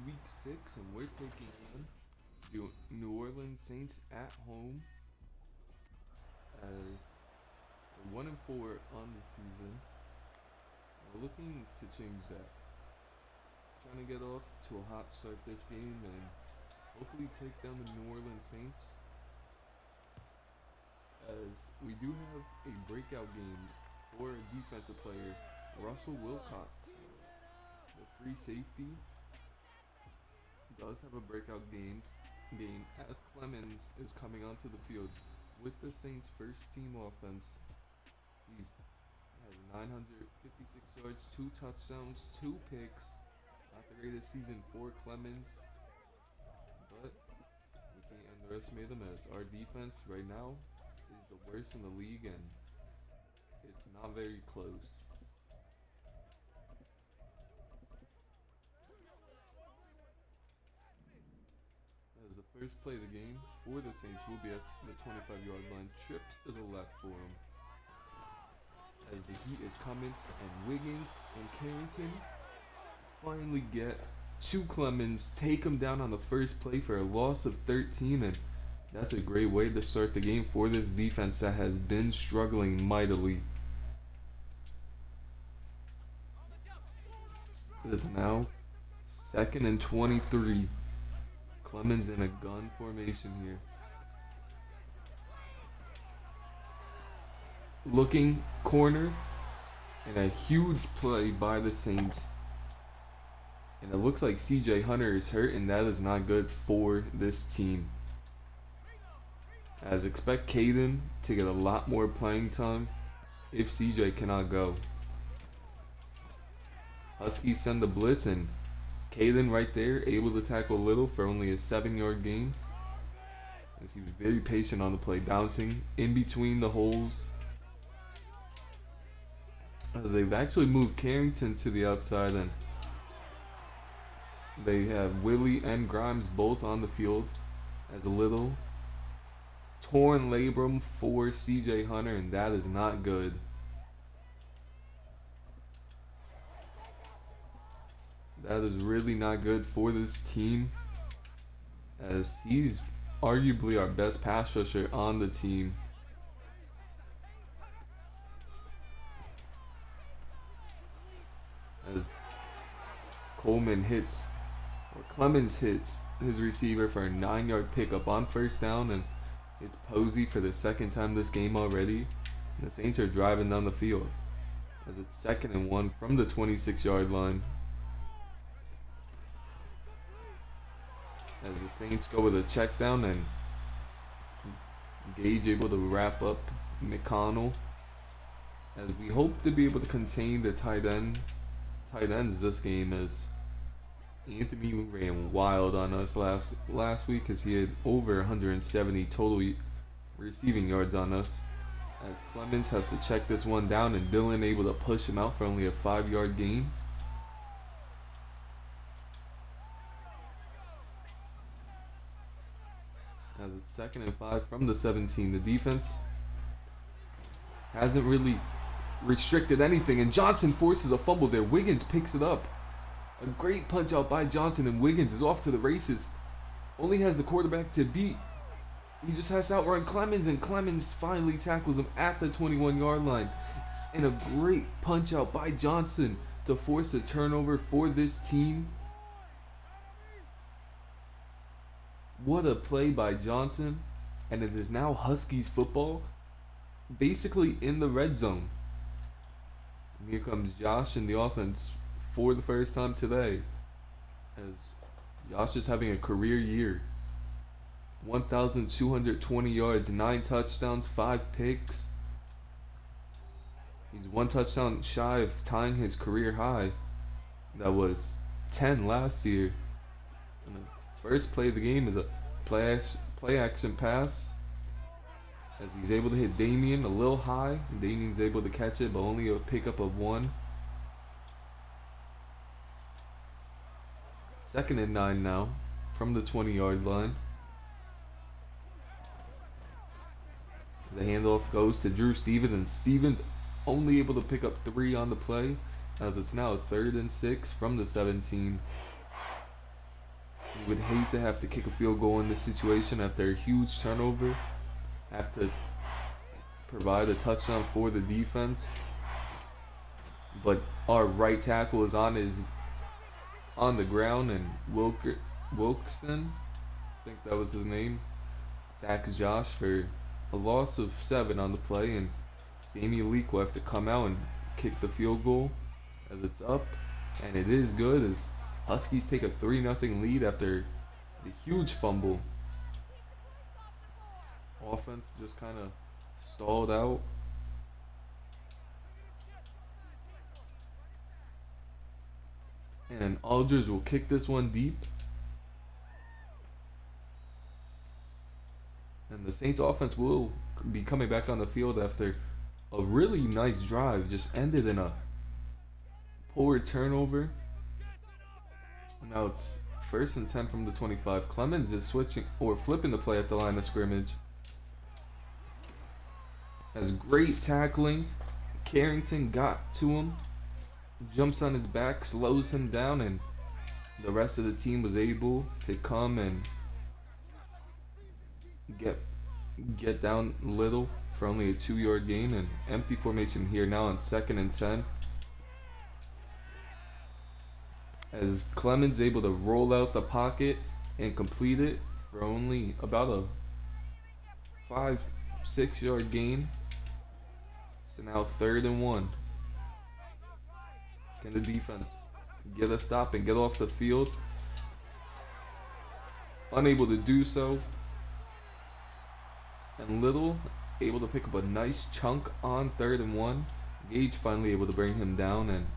week 6, and we're taking on the New Orleans Saints at home as we're 1-4 on the season. We're looking to change that. Trying to get off to a hot start this game and hopefully take down the New Orleans Saints, as we do have a breakout game for a defensive player, Russell Wilcox. The free safety does have a breakout game as Clemens is coming onto the field with the Saints' first team offense. He has 956 yards, 2 touchdowns, 2 picks. Not the greatest season for Clemens, but we can't underestimate him, as our defense right now is the worst in the league and it's not very close. As the first play of the game for the Saints will be at the 25-yard line. Trips to the left for him as the heat is coming, and Wiggins and Carrington finally get to Clemens, take him down on the first play for a loss of 13, and that's a great way to start the game for this defense that has been struggling mightily. It is now 2nd and 23. Clemens in a gun formation here. Looking corner, and a huge play by the Saints. And it looks like CJ Hunter is hurt, and that is not good for this team. As expect Caden to get a lot more playing time if CJ cannot go. Huskies send the blitz, and Caden right there able to tackle Little for only a 7-yard gain, as he was very patient on the play, bouncing in between the holes. As they've actually moved Carrington to the outside, and they have Willie and Grimes both on the field, as a Little torn labrum for CJ Hunter, and that is not good. That is really not good for this team, as he's arguably our best pass rusher on the team. As Clemens hits his receiver for a 9-yard pickup on first down, and it's Posey for the second time this game already. And the Saints are driving down the field as it's 2nd and 1 from the 26-yard line. As the Saints go with a check down, and Gage able to wrap up McConnell, as we hope to be able to contain the tight ends this game, as Anthony ran wild on us last week, as he had over 170 total receiving yards on us. As Clemens has to check this one down, and Dylan able to push him out for only a 5-yard gain. As it's 2nd and 5 from the 17. The defense hasn't really restricted anything, and Johnson forces a fumble there. Wiggins picks it up. A great punch out by Johnson, and Wiggins is off to the races. Only has the quarterback to beat. He just has to outrun Clemens, and Clemens finally tackles him at the 21-yard line. And a great punch out by Johnson to force a turnover for this team. What a play by Johnson, and it is now Huskies football, basically in the red zone. And here comes Josh in the offense for the first time today, as Josh is having a career year. 1,220 yards, 9 touchdowns, 5 picks. He's 1 touchdown shy of tying his career high. That was 10 last year. And the first play of the game is a play action pass, as he's able to hit Damien a little high. Damien's able to catch it, but only a pickup of 1. 2nd and 9 now from the 20-yard line. The handoff goes to Drew Stevens, and Stevens only able to pick up 3 on the play, as it's now 3rd and 6 from the 17. You would hate to have to kick a field goal in this situation after a huge turnover, have to provide a touchdown for the defense. But our right tackle is on the ground, and Wilkerson, I think that was his name, sacks Josh for a loss of 7 on the play, and Sammy Leak will have to come out and kick the field goal as it's up, and it is good as Huskies take a 3-0 lead after the huge fumble. Offense just kind of stalled out. And Aldridge will kick this one deep. And the Saints offense will be coming back on the field after a really nice drive. Just ended in a poor turnover. Now it's 1st and 10 from the 25. Clemens is switching or flipping the play at the line of scrimmage. Has great tackling. Carrington got to him. Jumps on his back, slows him down, and the rest of the team was able to come and get down little for only a 2-yard gain. And empty formation here now on 2nd and 10. As Clemens able to roll out the pocket and complete it for only about a 5-6 yard gain. So now 3rd and 1. Can the defense get a stop and get off the field? Unable to do so. And Little able to pick up a nice chunk on 3rd and 1. Gage finally able to bring him down, and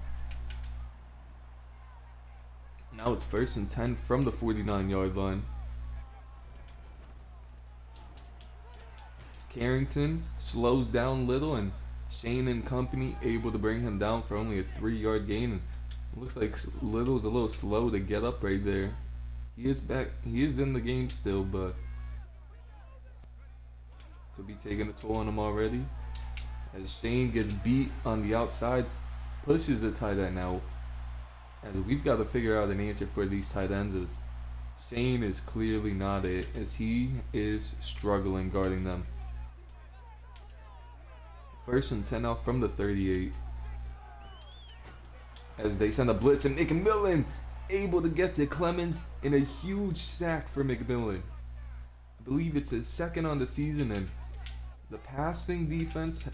now it's 1st and 10 from the 49-yard line. Carrington slows down Little, and Shane and company able to bring him down for only a 3-yard gain. It looks like Little's a little slow to get up right there. He is back. He is in the game still, but could be taking a toll on him already. As Shane gets beat on the outside, pushes the tight end out. And we've got to figure out an answer for these tight ends, as Shane is clearly not it, as he is struggling guarding them. 1st and 10 out from the 38. As they send a blitz, and McMillan able to get to Clemens in a huge sack for McMillan. I believe it's his 2nd on the season, and the passing defense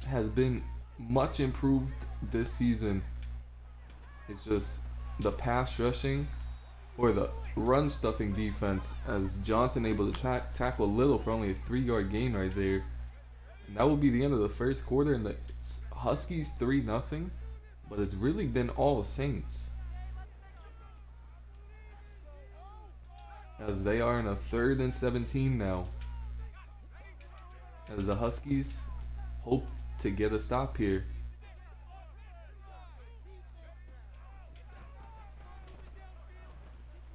has been much improved this season. It's just the pass rushing or the run stuffing defense, as Johnson able to tackle Little for only a 3-yard gain right there. And that will be the end of the 1st quarter, and the Huskies 3-0, but it's really been all Saints, as they are in a 3rd and 17 now, as the Huskies hope to get a stop here.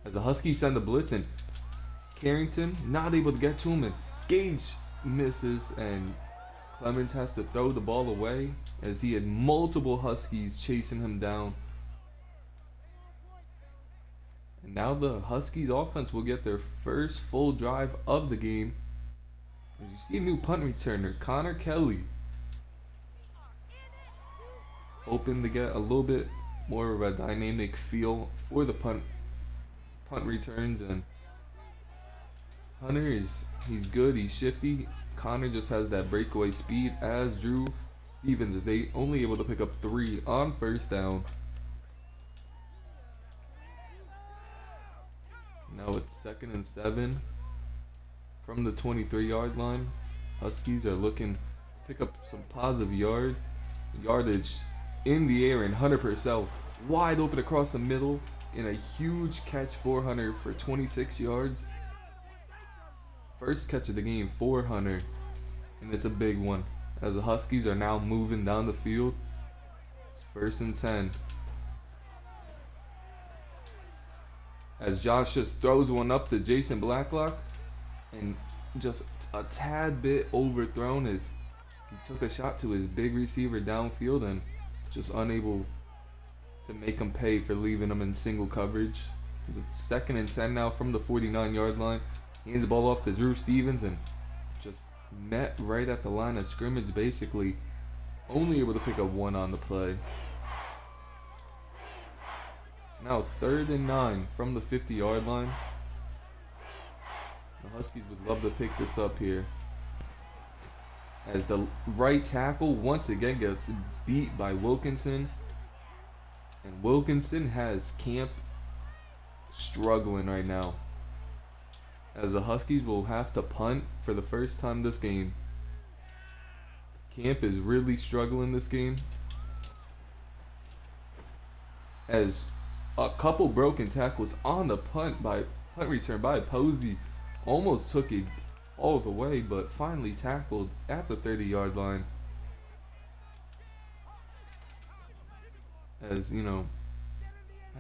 As the Huskies send the blitz, and Carrington not able to get to him, and Gage misses, and Clemens has to throw the ball away as he had multiple Huskies chasing him down. And now the Huskies offense will get their first full drive of the game. As you see a new punt returner, Connor Kelly, hoping to get a little bit more of a dynamic feel for the punt returns. And Hunter he's good, he's shifty. Connor just has that breakaway speed, as Drew Stevens is only able to pick up 3 on 1st down. Now it's 2nd and 7 from the 23-yard line. Huskies are looking to pick up some positive yardage in the air, and Hunter Purcell wide open across the middle in a huge catch for Hunter for 26 yards. First catch of the game for Hunter, and it's a big one, as the Huskies are now moving down the field. It's 1st and 10. As Josh just throws one up to Jason Blacklock, and just a tad bit overthrown as he took a shot to his big receiver downfield and just unable to make him pay for leaving him in single coverage. It's 2nd and 10 now from the 49-yard line. Hands the ball off to Drew Stevens and just met right at the line of scrimmage, basically. Only able to pick up 1 on the play. It's now 3rd and 9 from the 50-yard line. The Huskies would love to pick this up here, as the right tackle once again gets beat by Wilkinson. And Wilkinson has Camp struggling right now, as the Huskies will have to punt for the first time this game. Camp is really struggling this game, as a couple broken tackles on the punt return by Posey almost took it all the way, but finally tackled at the 30-yard line. As you know,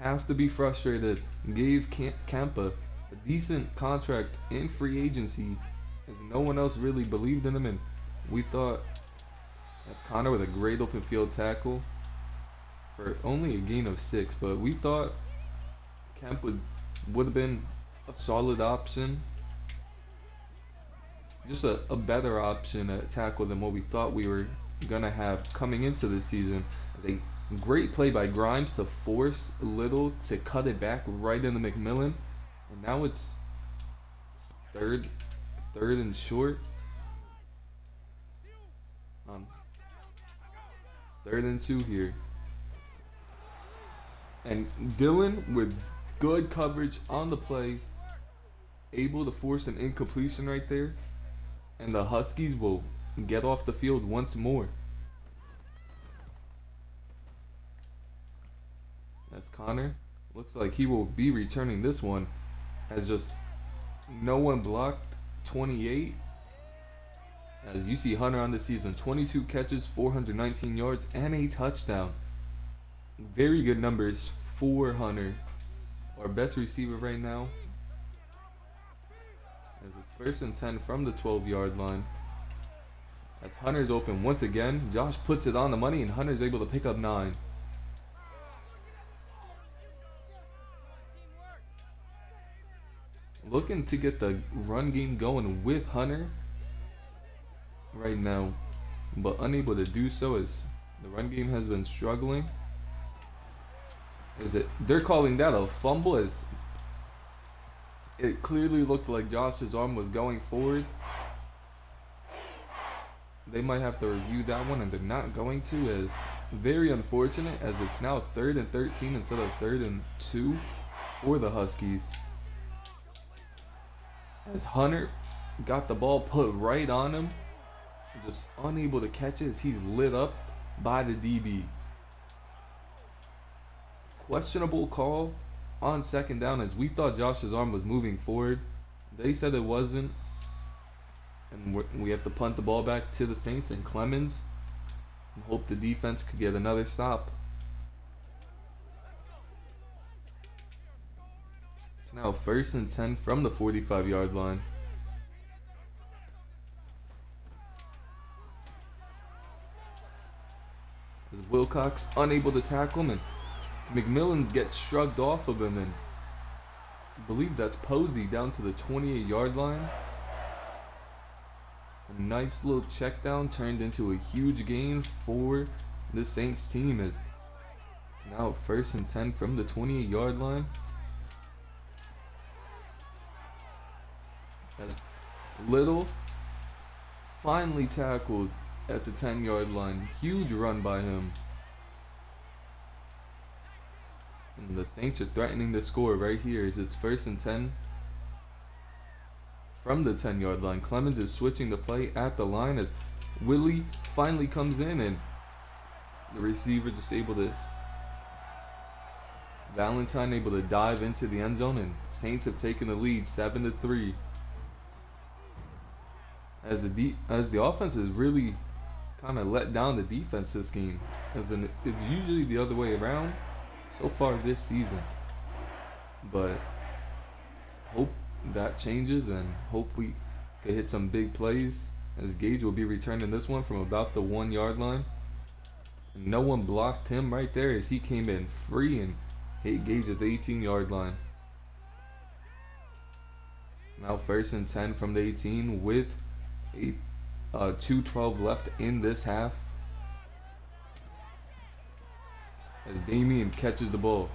has to be frustrated. Gave Kempa a decent contract in free agency, as no one else really believed in him, and we thought, as Connor with a great open field tackle for only a gain of 6, but we thought Kemp would have been a solid option, just a better option at tackle than what we thought we were gonna have coming into the season. As a great play by Grimes to force Little to cut it back right into McMillan, and now it's third and short. 3rd and 2 here. And Dylan with good coverage on the play, able to force an incompletion right there. And the Huskies will get off the field once more. As Connor looks like he will be returning this one, as just no one blocked 28. As you see Hunter on the season, 22 catches, 419 yards, and a touchdown. Very good numbers for Hunter, our best receiver right now. As it's 1st and 10 from the 12-yard line. As Hunter's open once again, Josh puts it on the money, and Hunter's able to pick up 9. Looking to get the run game going with Hunter right now, but unable to do so as the run game has been struggling. They're calling that a fumble, as it clearly looked like Josh's arm was going forward. They might have to review that one, and they're not going to, as very unfortunate, as it's now 3rd and 13 instead of 3rd and 2 for the Huskies. As Hunter got the ball put right on him, just unable to catch it as he's lit up by the DB. Questionable call on 2nd down, as we thought Josh's arm was moving forward. They said it wasn't. And we have to punt the ball back to the Saints and Clemens and hope the defense could get another stop. It's now 1st and 10 from the 45-yard line. As Wilcox unable to tackle him, and McMillan gets shrugged off of him, and I believe that's Posey down to the 28-yard line. A nice little check down turned into a huge gain for the Saints team, as it's now 1st and 10 from the 28-yard line. As Little finally tackled at the 10-yard line. Huge run by him. And the Saints are threatening to score right here as it's 1st and 10 from the 10-yard line. Clemens is switching the play at the line as Willie finally comes in, and the receiver just able to, Valentine able to dive into the end zone, and Saints have taken the lead 7-3. As the offense has really kind of let down the defense this game, as it's usually the other way around so far this season. But hope that changes, and hope we could hit some big plays, as Gage will be returning this one from about the 1-yard line. And no one blocked him right there as he came in free and hit Gage at the 18-yard line. Now first and 10 from the 18 with a 2:12 left in this half. As Damian catches the ball,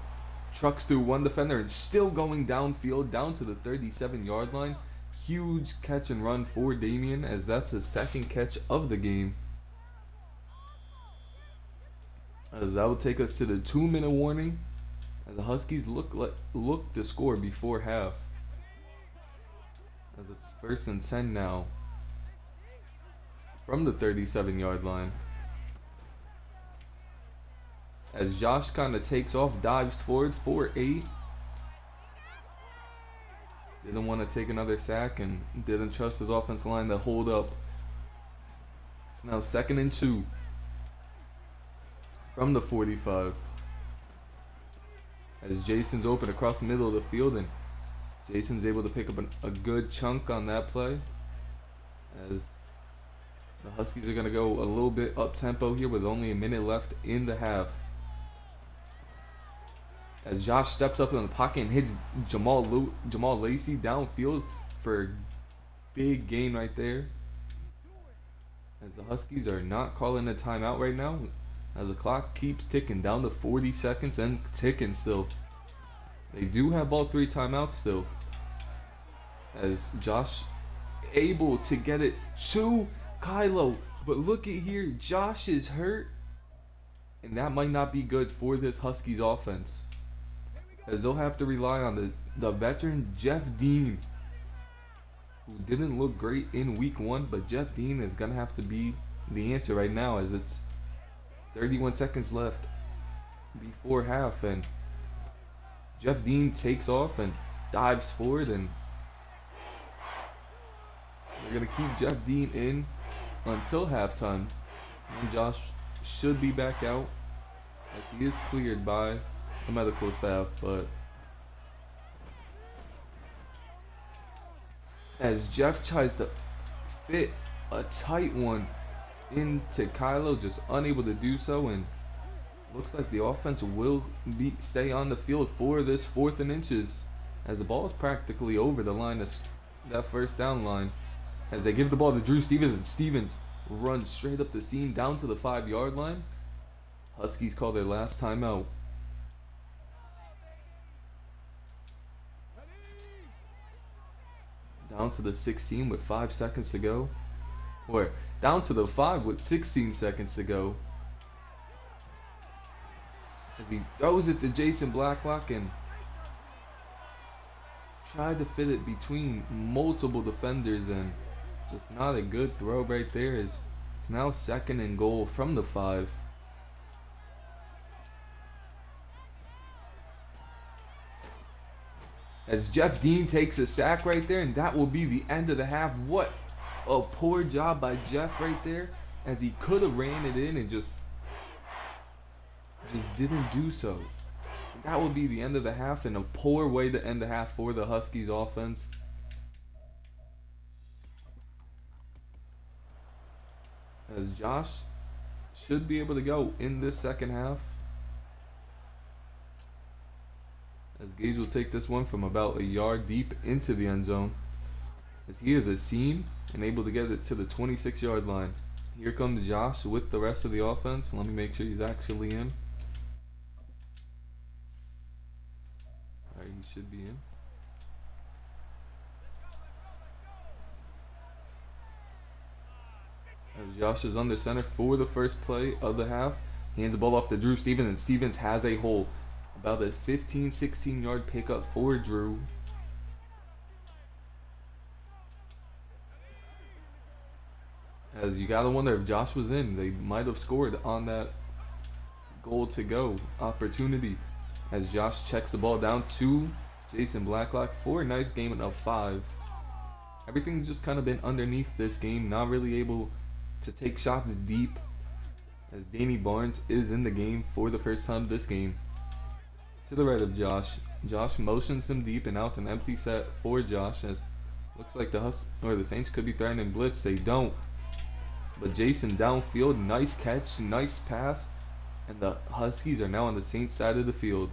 trucks through one defender and still going downfield down to the 37-yard line. Huge catch and run for Damian, as that's his second catch of the game. As that will take us to the 2-minute warning, as the Huskies look to score before half. As it's first and 10 now from the 37-yard line. As Josh kind of takes off, dives forward for 8. Didn't want to take another sack and didn't trust his offensive line to hold up. It's now 2nd and 2 from the 45. As Jason's open across the middle of the field, and Jason's able to pick up a good chunk on that play. As the Huskies are going to go a little bit up-tempo here with only a minute left in the half. As Josh steps up in the pocket and hits Jamal Lacey downfield for a big gain right there. As the Huskies are not calling a timeout right now, as the clock keeps ticking down to 40 seconds and ticking still. They do have all 3 timeouts still. As Josh able to get it to Kylo, but look at here, Josh is hurt, and that might not be good for this Huskies offense, as they'll have to rely on the veteran Jeff Dean, who didn't look great in week 1, but Jeff Dean is going to have to be the answer right now, as it's 31 seconds left before half, and Jeff Dean takes off and dives forward, and they're going to keep Jeff Dean in until halftime. And Josh should be back out, as he is cleared by the medical staff, but as Jeff tries to fit a tight one into Kylo, just unable to do so, and looks like the offense will stay on the field for this 4th and inches, as the ball is practically over the line, that first down line, as they give the ball to Drew Stevens, and Stevens runs straight up the seam down to the 5-yard line. Huskies call their last timeout. Down to the 16 with 5 seconds to go. Or down to the 5 with 16 seconds to go. As he throws it to Jason Blacklock and tried to fit it between multiple defenders, and just not a good throw right there. It's now 2nd and goal from the 5. As Jeff Dean takes a sack right there, and that will be the end of the half. What a poor job by Jeff right there, as he could have ran it in and just didn't do so. And that will be the end of the half, and a poor way to end the half for the Huskies offense. As Josh should be able to go in this second half. As Gage will take this one from about a yard deep into the end zone, as he is a seam and able to get it to the 26-yard line. Here comes Josh with the rest of the offense. Let me make sure he's actually in. Alright, he should be in. As Josh is under center for the first play of the half, he hands the ball off to Drew Stevens, and Stevens has a hole. About a 15-16 yard pickup for Drew. As you gotta wonder, if Josh was in, they might have scored on that goal to go opportunity. As Josh checks the ball down to Jason Blacklock for a nice game of 5. Everything's just kind of been underneath this game, not really able to take shots deep, as Danny Barnes is in the game for the first time this game. To the right of Josh. Josh motions him deep, and now it's an empty set for Josh, as looks like the Saints could be threatening blitz. They don't. But Jason downfield, nice catch, nice pass, and the Huskies are now on the Saints side of the field.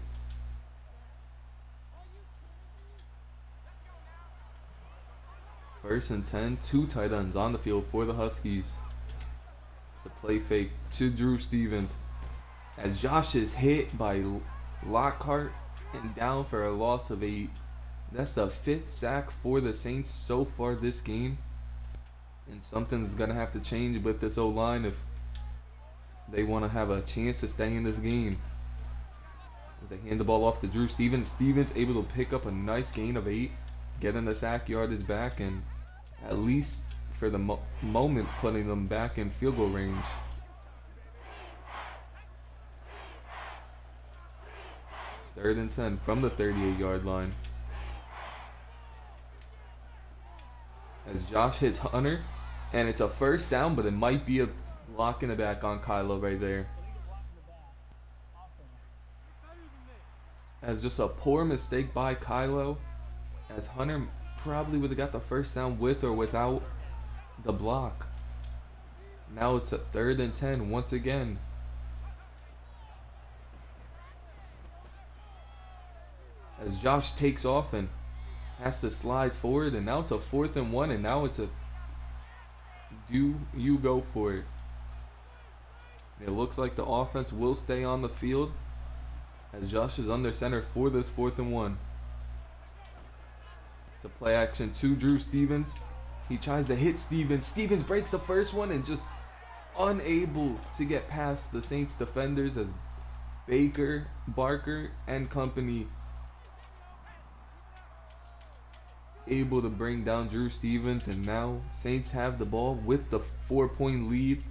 First and 10, two tight ends on the field for the Huskies. To play fake to Drew Stevens. As Josh is hit by Lockhart and down for a loss of 8. That's the 5th sack for the Saints so far this game. And something's going to have to change with this O-line if they want to have a chance to stay in this game. As they hand the ball off to Drew Stevens. Stevens able to pick up a nice gain of 8. Getting the sack yardage back and at least for the moment putting them back in field goal range. Third and 10 from the 38-yard line. As Josh hits Hunter, and it's a first down, but it might be a block in the back on Kylo right there. As just a poor mistake by Kylo, as Hunter probably would have got the first down with or without the block. Now it's a third and 10 once again. As Josh takes off and has to slide forward, and now it's a 4th and 1, and now it's a you go for it. And it looks like the offense will stay on the field as Josh is under center for this 4th and 1. It's a play action to Drew Stevens. He tries to hit Stevens. Stevens breaks the first one and just unable to get past the Saints defenders as Baker, Barker, and company able to bring down Drew Stevens, and now Saints have the ball with the 4-point lead.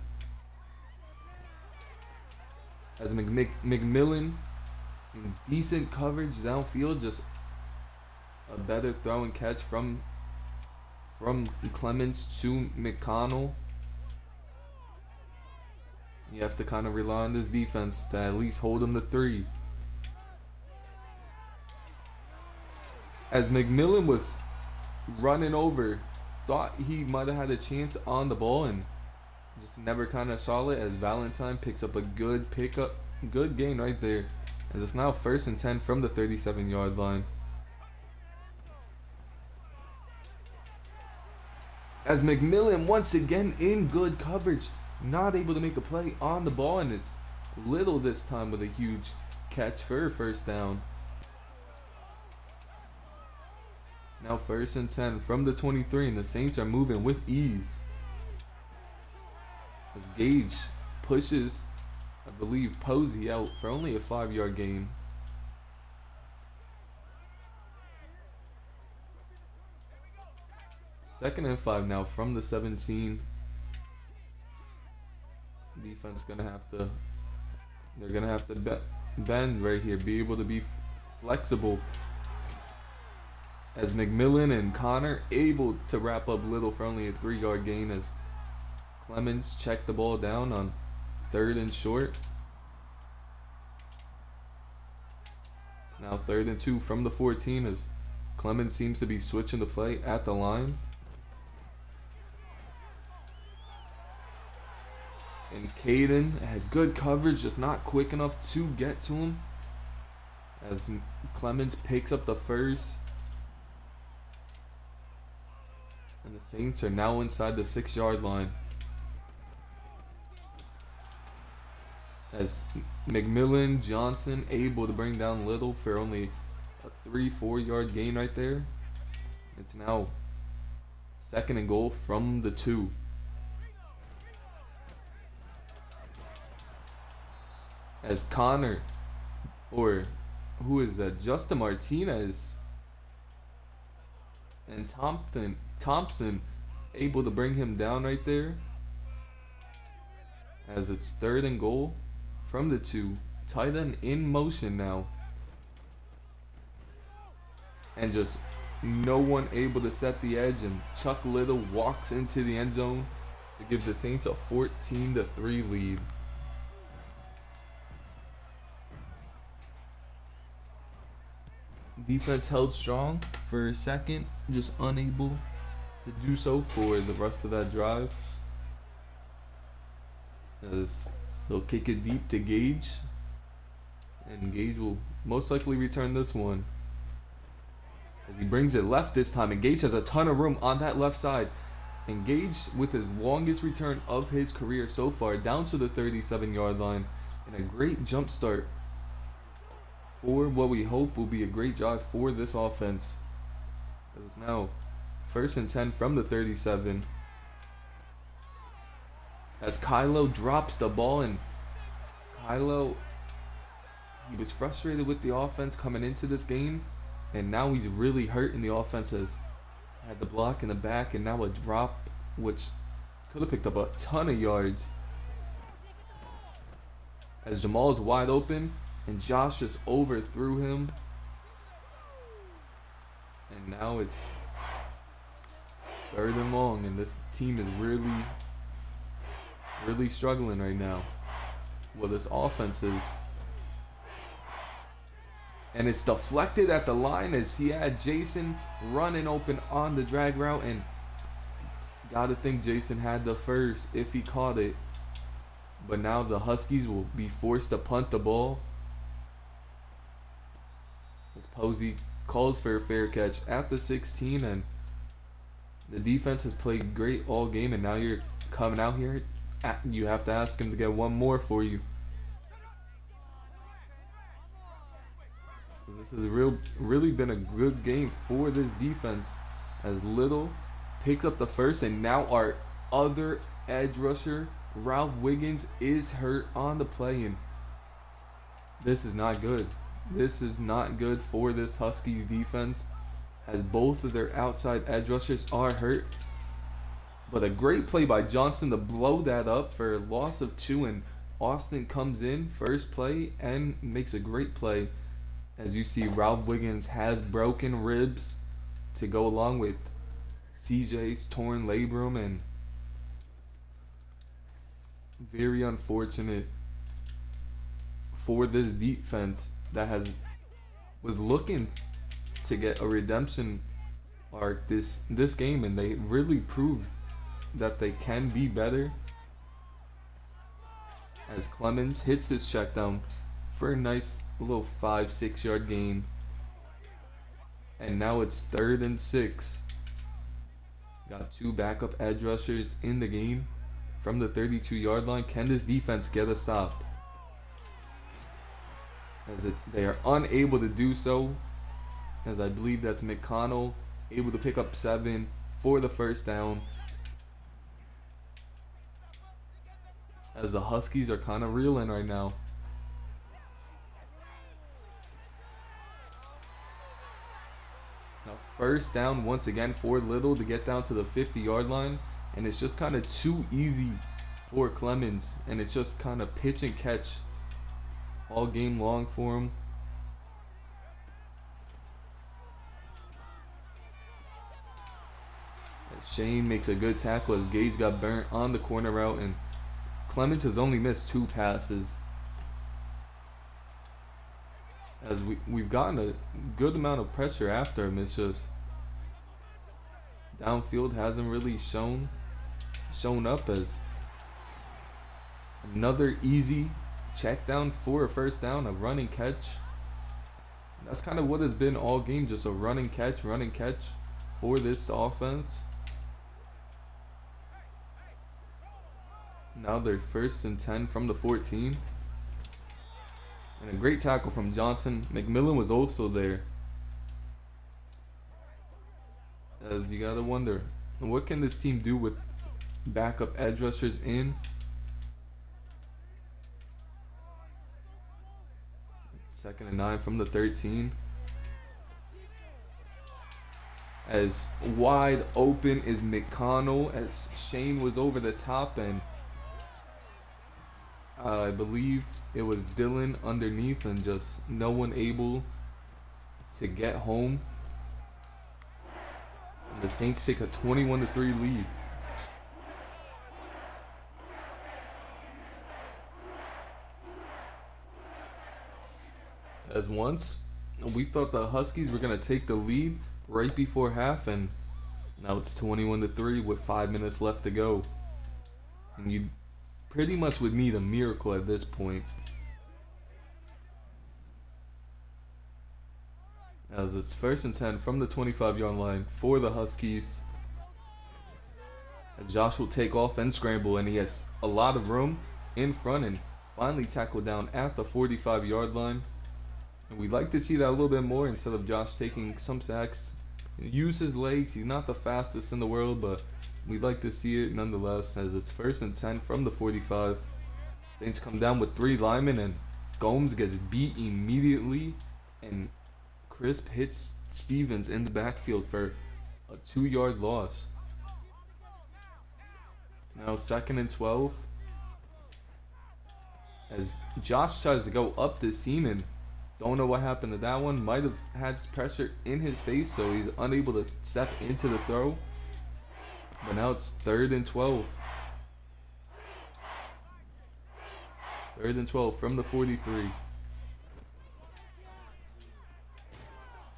As McMillan in decent coverage downfield, just a better throw and catch from Clemens to McConnell. You have to kind of rely on this defense to at least hold them to 3. As McMillan was running over, thought he might have had a chance on the ball and just never kind of saw it, as Valentine picks up a good gain right there. As it's now 1st and 10 from the 37-yard line. As McMillan once again in good coverage, not able to make a play on the ball, and it's Little this time with a huge catch for a first down. Now 1st and 10 from the 23, and the Saints are moving with ease. As Gage pushes, I believe, Posey out for only a 5-yard gain. Second and 5 now from the 17. Defense they're gonna have to bend right here, be able to be flexible. As McMillan and Connor able to wrap up Little for only a 3-yard gain, as Clemens checked the ball down on 3rd and short. It's now 3rd and 2 from the 14, as Clemens seems to be switching the play at the line. And Caden had good coverage, just not quick enough to get to him. As Clemens picks up the first. And the Saints are now inside the 6-yard line. As McMillan, Johnson able to bring down Little for only a 3-4 gain right there. It's now 2nd and goal from the 2. As Connor, or who is that? Justin Martinez and Thompson able to bring him down right there. As it's 3rd and goal from the 2. Tight end in motion now. And just no one able to set the edge, and Chuck Little walks into the end zone to give the Saints a 14-3 lead. Defense held strong for a second, just unable to do so for the rest of that drive. As they'll kick it deep to Gage, and Gage will most likely return this one. As he brings it left this time, and Gage has a ton of room on that left side. And Gage with his longest return of his career so far, down to the 37-yard line, and a great jump start for what we hope will be a great drive for this offense. As it's now 1st and 10 from the 37. As Kylo drops the ball, and Kylo, he was frustrated with the offense coming into this game, and now he's really hurting the offense. Has had the block in the back and now a drop, which could have picked up a ton of yards. As Jamal is wide open, and Josh just overthrew him. And now it's 3rd and long, and this team is really struggling right now. Well, this offense is. And it's deflected at the line as he had Jason running open on the drag route, and gotta think Jason had the first if he caught it. But now the Huskies will be forced to punt the ball. As Posey calls for a fair catch at the 16, and the defense has played great all game, and now you're coming out here, you have to ask him to get one more for you. This has really been a good game for this defense, as Little picks up the first, and now our other edge rusher, Ralph Wiggins, is hurt on the play, and this is not good. This is not good for this Huskies defense, as both of their outside edge rushers are hurt. But a great play by Johnson to blow that up for a loss of 2, and Austin comes in first play and makes a great play. As you see, Ralph Wiggins has broken ribs to go along with CJ's torn labrum, and very unfortunate for this defense that was looking to get a redemption arc this game, and they really proved that they can be better. As Clemens hits his check down for a nice little 5-6 yard gain. And now it's 3rd and 6. Got 2 backup edge rushers in the game from the 32-yard line. Can this defense get a stop? As they are unable to do so, as I believe that's McConnell able to pick up 7 for the first down. As the Huskies are kind of reeling right now. Now 1st down once again for Little to get down to the 50-yard line, and it's just kind of too easy for Clemens, and it's just kind of pitch and catch all game long for him. As Shane makes a good tackle as Gage got burnt on the corner route, and Clemens has only missed 2 passes. As we've gotten a good amount of pressure after him, it's just downfield hasn't really shown up. As another easy check down for a first down, a running catch. That's kind of what it's been all game, just a running catch for this offense. Now they're 1st and 10 from the 14. And a great tackle from Johnson. McMillan was also there. As you gotta wonder, what can this team do with backup edge rushers in? 2nd and 9 from the 13. As wide open is McConnell, as Shane was over the top, and I believe it was Dylan underneath, and just no one able to get home. And the Saints take a 21-3 lead. As once we thought the Huskies were gonna take the lead right before half, and now it's 21-3 with 5 minutes left to go. And you pretty much would need a miracle at this point. as it's first and 10 from the 25-yard line for the Huskies. As Josh will take off and scramble, and he has a lot of room in front and finally tackled down at the 45-yard line. And we'd like to see that a little bit more instead of Josh taking some sacks. Use his legs. He's not the fastest in the world, but we'd like to see it nonetheless as it's first and 10 from the 45. Saints come down with 3 linemen, and Gomes gets beat immediately, and Crisp hits Stevens in the backfield for a 2-yard loss. It's now second and 12 as Josh tries to go up the seam, and don't know what happened to that one. Might have had pressure in his face, so he's unable to step into the throw. But now it's third and 12. Third and 12 from the 43.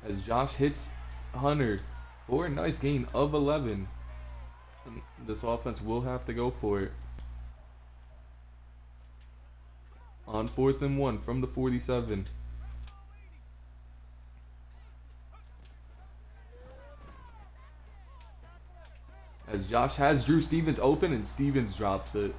As Josh hits Hunter for a nice gain of 11. And this offense will have to go for it. On 4th and 1 from the 47. As Josh has Drew Stevens open, and Stevens drops it.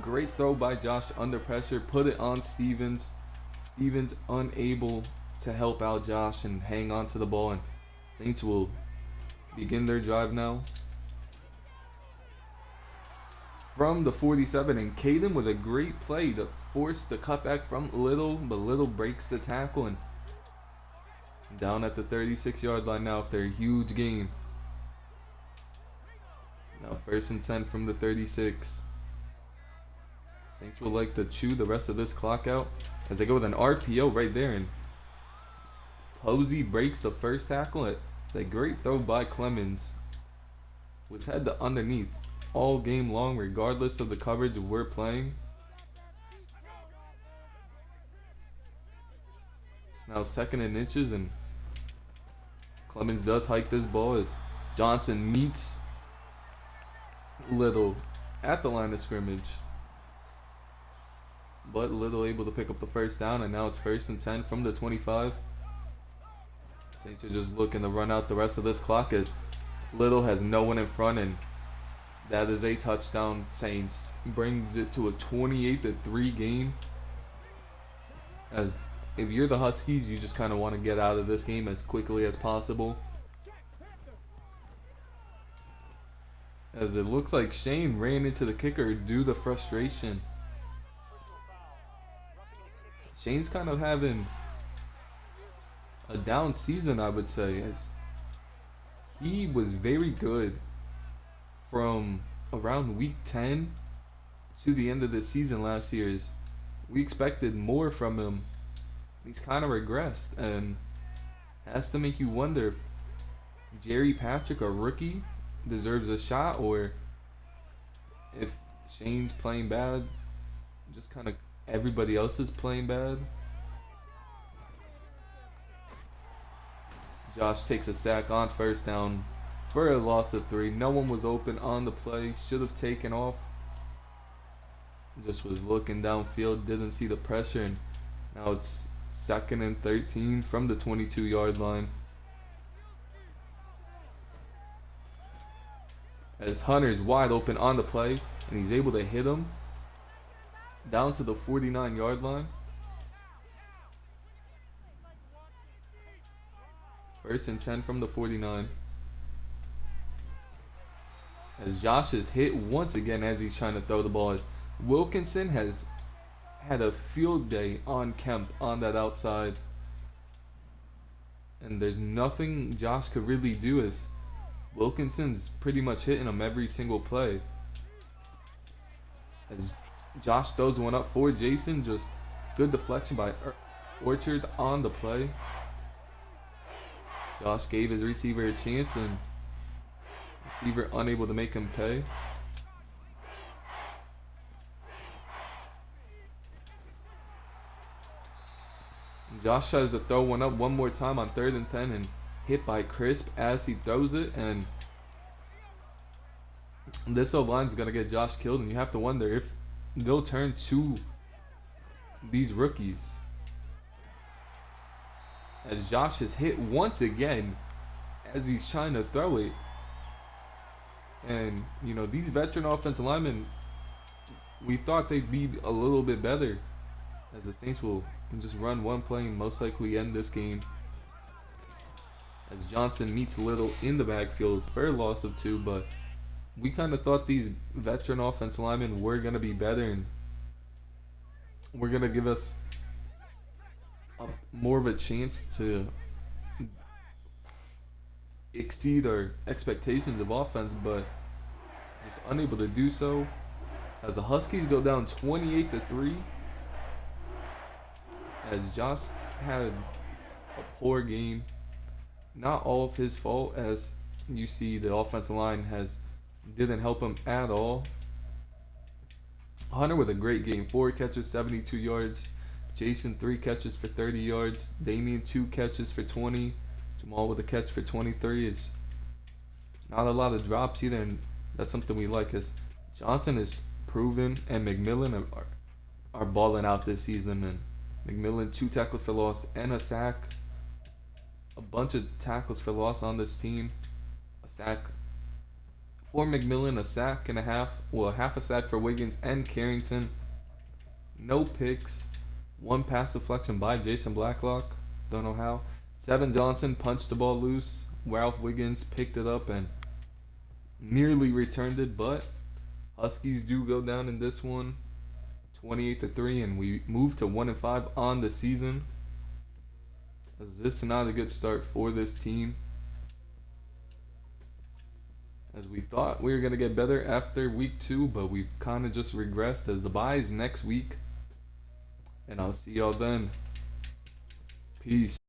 Great throw by Josh under pressure. Put it on Stevens. Stevens unable to help out Josh and hang on to the ball. And Saints will begin their drive now. From the 47, and Caden with a great play to force the cutback from Little, but Little breaks the tackle and down at the 36-yard line now after a huge gain. Now first and 10 from the 36. Saints will like to chew the rest of this clock out as they go with an RPO right there, and Posey breaks the first tackle. It's a great throw by Clemens, which had the underneath all game long regardless of the coverage we're playing. It's now second and inches, and Clemens does hike this ball as Johnson meets Little at the line of scrimmage. But Little able to pick up the first down, and now it's first and 10 from the 25. Saints are just looking to run out the rest of this clock as Little has no one in front, and that is a touchdown. Saints brings it to a 28-3 game. As if you're the Huskies, you just kind of want to get out of this game as quickly as possible. As it looks like Shane ran into the kicker due to frustration. Shane's kind of having a down season, I would say, as he was very good from around week 10 to the end of the season last year. We expected more from him. He's kind of regressed, and has to make you wonder if Jerry Patrick, a rookie, deserves a shot, or if Shane's playing bad, just kind of everybody else is playing bad. Josh takes a sack on first down for a loss of 3. No one was open on the play. Should have taken off. Just was looking downfield, didn't see the pressure, and now it's second and 13 from the 22-yard line. As Hunter's wide open on the play, and he's able to hit him down to the 49-yard line. First and 10 from the 49. As Josh is hit once again as he's trying to throw the ball. As Wilkinson has had a field day on Kemp on that outside. And there's nothing Josh could really do as Wilkinson's pretty much hitting him every single play. As Josh throws one up for Jason, just good deflection by Orchard on the play. Josh gave his receiver a chance, and receiver unable to make him pay. Josh tries to throw one up one more time on 3rd and 10 and hit by Crisp as he throws it, and this O-line's going to get Josh killed, and you have to wonder if they'll turn to these rookies. as Josh is hit once again as he's trying to throw it. And, these veteran offensive linemen, we thought they'd be a little bit better, as the Saints will just run one play and most likely end this game. As Johnson meets Little in the backfield for a loss of 2, but we kind of thought these veteran offensive linemen were going to be better and were going to give us more of a chance to exceed our expectations of offense, but just unable to do so. As the Huskies go down 28-3, as Josh had a poor game, not all of his fault, as you see the offensive line didn't help him at all. Hunter with a great game, 4 catches, 72 yards. Jason 3 catches for 30 yards. Damian 2 catches for 20. Jamal with a catch for 23. It's not a lot of drops either, and that's something we like, as Johnson is proven and McMillan are balling out this season. And McMillan 2 tackles for loss and a sack. A bunch of tackles for loss on this team. A sack for McMillan, a sack and a half. Well, half a sack for Wiggins and Carrington. No picks. 1 pass deflection by Jason Blacklock. Don't know how. Sevin Johnson punched the ball loose. Ralph Wiggins picked it up and nearly returned it, but Huskies do go down in this one, 28-3, and we move to 1-5 on the season. As this is not a good start for this team, as we thought we were going to get better after week 2, but we've kind of just regressed, as the bye is next week. And I'll see y'all then. Peace.